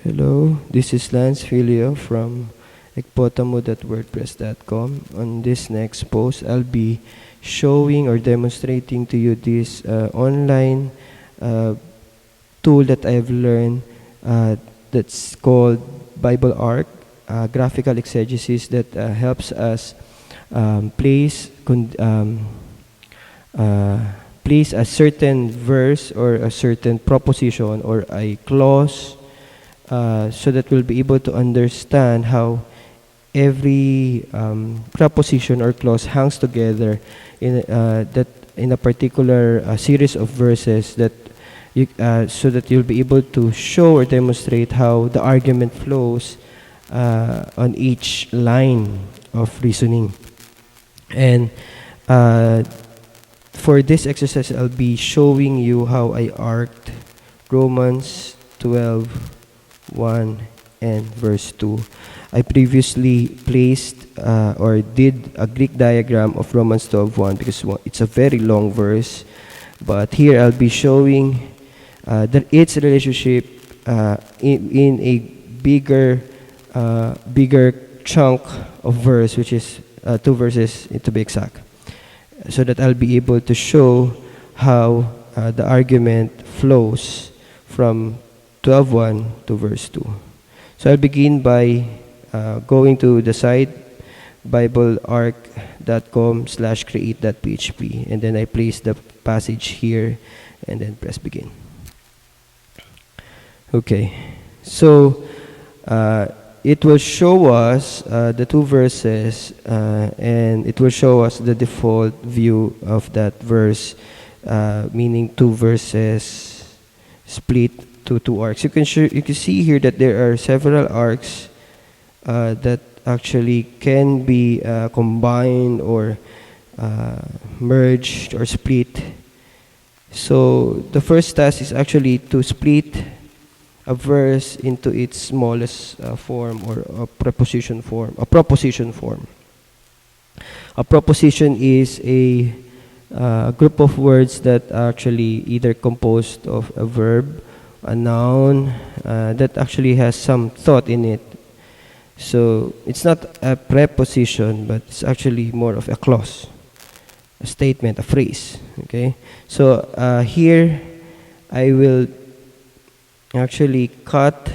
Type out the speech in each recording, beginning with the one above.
Hello, this is Lance Filio from ekpotamo.wordpress.com. On this next post, I'll be showing or demonstrating to you this online tool that I have learned that's called Bible Arc, graphical exegesis that helps us place place a certain verse or a certain proposition or a clause so that we'll be able to understand how every proposition or clause hangs together in a particular series of verses that so that you'll be able to show or demonstrate how the argument flows on each line of reasoning. And for this exercise, I'll be showing you how I arced Romans 12:1 and verse 2. I previously placed or did a Greek diagram of Romans 12:1 because it's a very long verse. But here I'll be showing its relationship in a bigger chunk of verse, which is 2 verses to be exact, so that I'll be able to show how the argument flows from 12:1 to verse 2. So I'll begin by going to the site biblearc.com/create.php, and then I place the passage here and then press begin. Okay, so it will show us the 2 verses and it will show us the default view of that verse, meaning 2 verses split to 2 arcs. You can see here that there are several arcs that actually can be combined or merged or split. So the first task is actually to split a verse into its smallest form, or a proposition form. A proposition is a group of words that are actually either composed of a verb, a noun that actually has some thought in it. So it's not a preposition, but it's actually more of a clause, a statement, a phrase. Okay, so here I will actually cut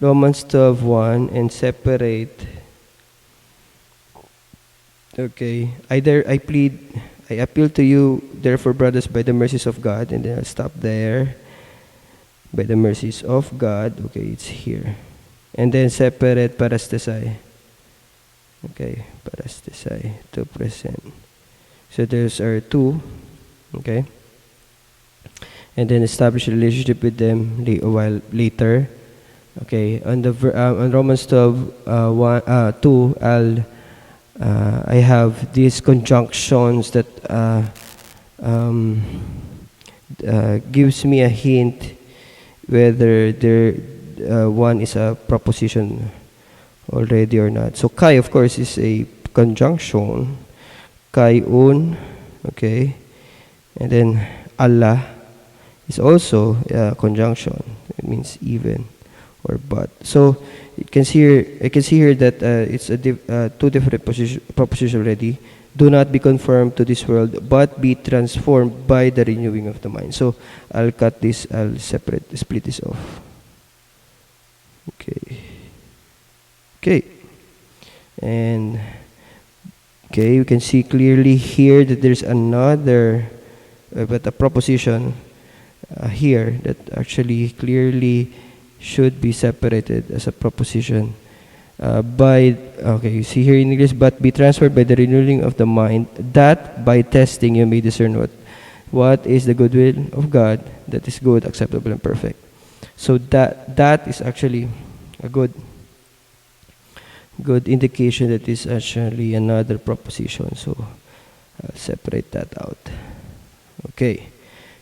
Romans 12:1 and separate. Okay, I appeal to you, therefore, brothers, by the mercies of God, and then I'll stop there. By the mercies of God. Okay, it's here. And then separate parastesai. Okay, parastesai to present. So there's our 2. Okay. And then establish a relationship with them a while later. Okay, on Romans 12:2, I have these conjunctions that gives me a hint whether one is a proposition already or not. So kai, of course, is a conjunction. Kaiun, okay, and then Allah is also a conjunction. It means even or but. So I can see here that it's 2 different propositions already. Do not be conformed to this world, but be transformed by the renewing of the mind. So I'll cut this. I'll split this off. Okay, and okay, you can see clearly here that there's another, but a proposition here that actually clearly should be separated as a proposition you see here in English, but be transferred by the renewing of the mind, that by testing you may discern what is the good will of God, that is good, acceptable, and perfect. So that is actually a good indication that is actually another proposition. So I'll separate that out. Okay,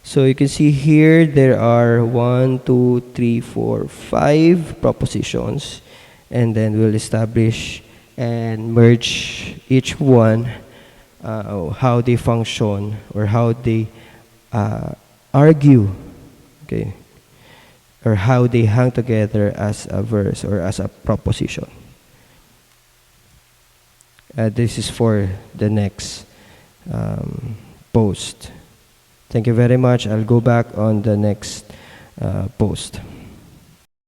so you can see here there are 1, 2, 3, 4, 5 propositions, and then we'll establish and merge each one, how they function or how they argue. Okay, or how they hang together as a verse or as a proposition. This is for the next post. Thank you very much. I'll go back on the next post.